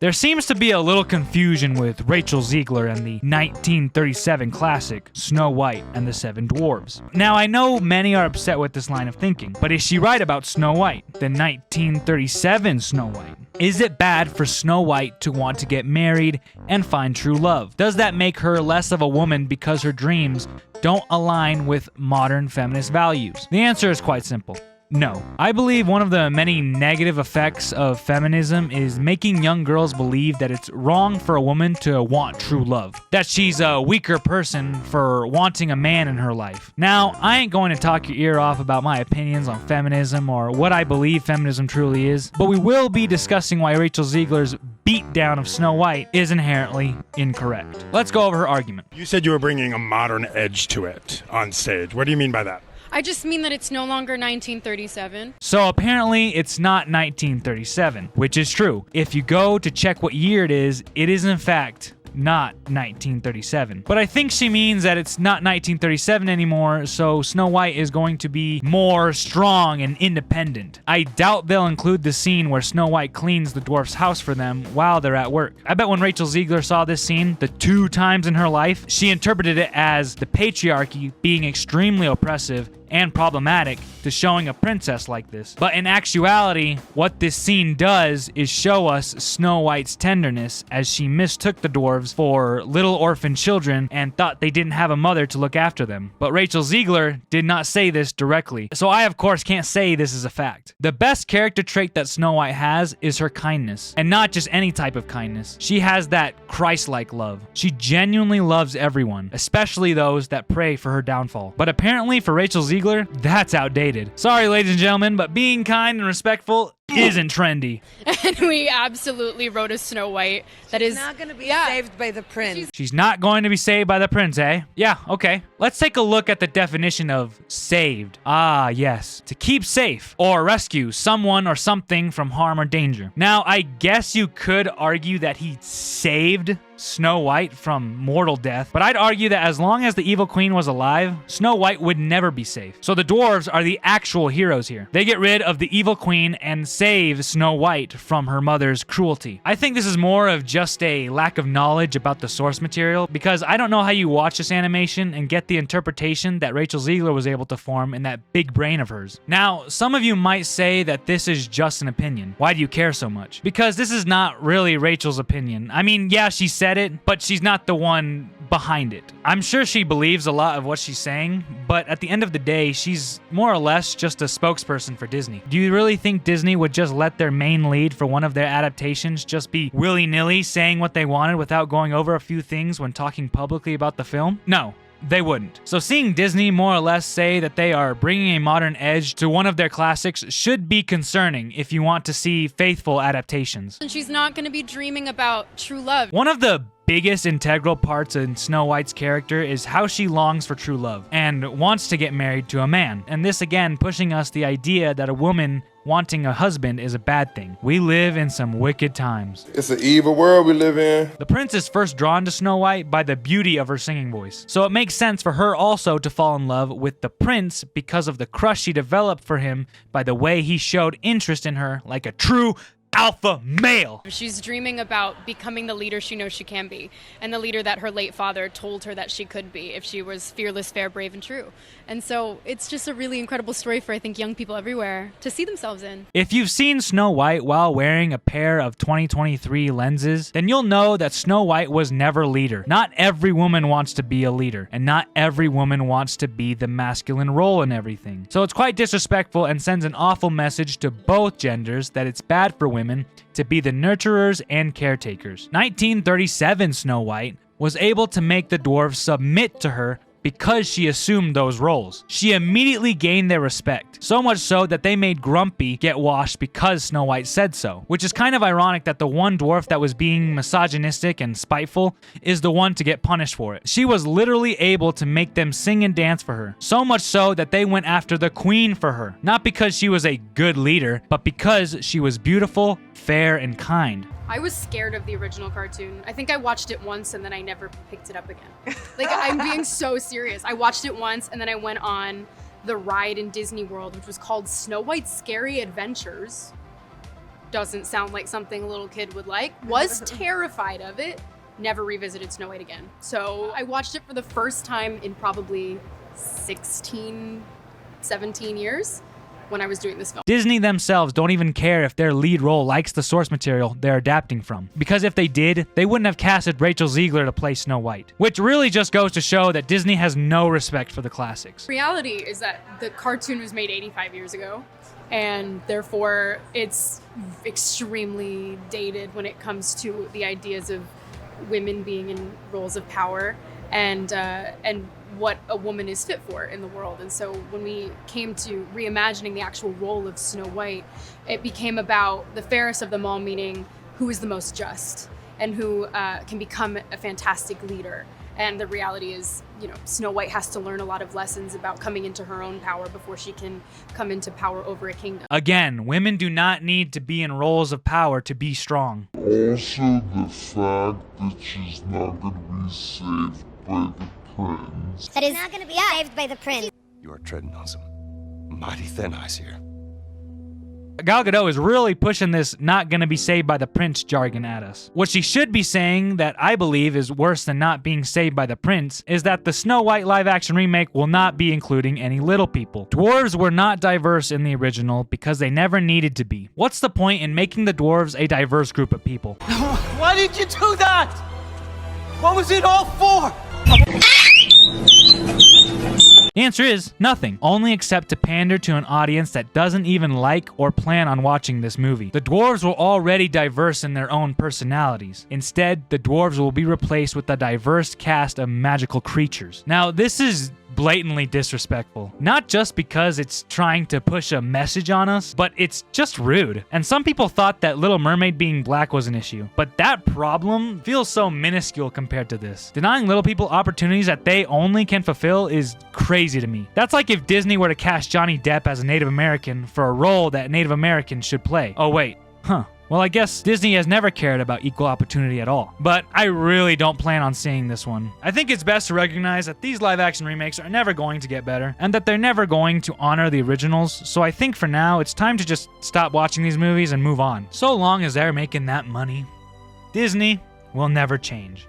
There seems to be a little confusion with Rachel Ziegler and the 1937 classic Snow White and the Seven Dwarves. Now, I know many are upset with this line of thinking, but is she right about Snow White, the 1937 Snow White? Is it bad for Snow White to want to get married and find true love? Does that make her less of a woman because her dreams don't align with modern feminist values? The answer is quite simple. No. I believe one of the many negative effects of feminism is making young girls believe that it's wrong for a woman to want true love, that she's a weaker person for wanting a man in her life. Now, I ain't going to talk your ear off about my opinions on feminism or what I believe feminism truly is, but we will be discussing why Rachel Ziegler's beatdown of Snow White is inherently incorrect. Let's go over her argument. You said you were bringing a modern edge to it on stage. What do you mean by that? I just mean that it's no longer 1937. So apparently it's not 1937, which is true. If you go to check what year it is in fact not 1937. But I think she means that it's not 1937 anymore, so Snow White is going to be more strong and independent. I doubt they'll include the scene where Snow White cleans the dwarf's house for them while they're at work. I bet when Rachel Ziegler saw this scene, the 2 times in her life, she interpreted it as the patriarchy being extremely oppressive and problematic to showing a princess like this. But in actuality, what this scene does is show us Snow White's tenderness as she mistook the dwarves for little orphan children and thought they didn't have a mother to look after them. But Rachel Ziegler did not say this directly, so I of course can't say this is a fact. The best character trait that Snow White has is her kindness, and not just any type of kindness. She has that Christ-like love. She genuinely loves everyone, especially those that pray for her downfall. But apparently for Rachel Ziegler, that's outdated. Sorry, ladies and gentlemen, but being kind and respectful isn't trendy. And we absolutely wrote a Snow White that is not going to be saved by the prince. She's not going to be saved by the prince, eh? Yeah, okay. Let's take a look at the definition of saved. Ah, yes. To keep safe or rescue someone or something from harm or danger. Now, I guess you could argue that he saved Snow White from mortal death, but I'd argue that as long as the evil queen was alive, Snow White would never be safe. So the dwarves are the actual heroes here. They get rid of the evil queen and save Snow White from her mother's cruelty. I think this is more of just a lack of knowledge about the source material, because I don't know how you watch this animation and get the interpretation that Rachel Ziegler was able to form in that big brain of hers. Now, some of you might say that this is just an opinion. Why do you care so much? Because this is not really Rachel's opinion. I mean, yeah, she said it, but she's not the one behind it. I'm sure she believes a lot of what she's saying, but at the end of the day, she's more or less just a spokesperson for Disney. Do you really think Disney would just let their main lead for one of their adaptations just be willy-nilly saying what they wanted without going over a few things when talking publicly about the film? No. They wouldn't. So seeing Disney more or less say that they are bringing a modern edge to one of their classics should be concerning if you want to see faithful adaptations. And she's not going to be dreaming about true love. One of the biggest integral parts in Snow White's character is how she longs for true love and wants to get married to a man. And this again pushing us the idea that a woman wanting a husband is a bad thing. We live in some wicked times. It's an evil world we live in. The prince is first drawn to Snow White by the beauty of her singing voice. So it makes sense for her also to fall in love with the prince because of the crush she developed for him by the way he showed interest in her like a true alpha male. She's dreaming about becoming the leader she knows she can be, and the leader that her late father told her that she could be if she was fearless, fair, brave, and true. And so it's just a really incredible story for, I think, young people everywhere to see themselves in. If you've seen Snow White while wearing a pair of 2023 lenses, then you'll know that Snow White was never leader. Not every woman wants to be a leader, and not every woman wants to be the masculine role in everything. So it's quite disrespectful and sends an awful message to both genders that it's bad for women to be the nurturers and caretakers. 1937 Snow White was able to make the dwarves submit to her because she assumed those roles. She immediately gained their respect, so much so that they made Grumpy get washed because Snow White said so, which is kind of ironic that the one dwarf that was being misogynistic and spiteful is the one to get punished for it. She was literally able to make them sing and dance for her, so much so that they went after the queen for her, not because she was a good leader, but because she was beautiful, fair, and kind. I was scared of the original cartoon. I think I watched it once and then I never picked it up again. Like, I'm being so serious. I watched it once and then I went on the ride in Disney World, which was called Snow White's Scary Adventures. doesn't sound like something a little kid would like. Was terrified of it. Never revisited Snow White again. So I watched it for the first time in probably 16, 17 years when I was doing this film. Disney themselves don't even care if their lead role likes the source material they're adapting from. Because if they did, they wouldn't have casted Rachel Ziegler to play Snow White. Which really just goes to show that Disney has no respect for the classics. Reality is that the cartoon was made 85 years ago, and therefore it's extremely dated when it comes to the ideas of women being in roles of power and what a woman is fit for in the world. And so when we came to reimagining the actual role of Snow White, it became about the fairest of them all, meaning who is the most just and who can become a fantastic leader. And the reality is, Snow White has to learn a lot of lessons about coming into her own power before she can come into power over a kingdom. Again, women do not need to be in roles of power to be strong. Also, the fact that she's not going to be saved by the prince. That is not going to be saved by the prince. You are treading on some mighty thin ice here. Gal Gadot is really pushing this not gonna be saved by the prince jargon at us. What she should be saying, that I believe is worse than not being saved by the prince, is that the Snow White live-action remake will not be including any little people. Dwarves were not diverse in the original because they never needed to be. What's the point in making the dwarves a diverse group of people? Why did you do that? What was it all for? The answer is nothing, only except to pander to an audience that doesn't even like or plan on watching this movie. The dwarves were already diverse in their own personalities. Instead, the dwarves will be replaced with a diverse cast of magical creatures. Now, this is blatantly disrespectful. Not just because it's trying to push a message on us, but it's just rude. And some people thought that Little Mermaid being black was an issue, but that problem feels so minuscule compared to this. Denying little people opportunities that they only can fulfill is crazy to me. That's like if Disney were to cast Johnny Depp as a Native American for a role that Native Americans should play. Oh wait, Well, I guess Disney has never cared about equal opportunity at all. But I really don't plan on seeing this one. I think it's best to recognize that these live-action remakes are never going to get better, and that they're never going to honor the originals, so I think for now, it's time to just stop watching these movies and move on. So long as they're making that money, Disney will never change.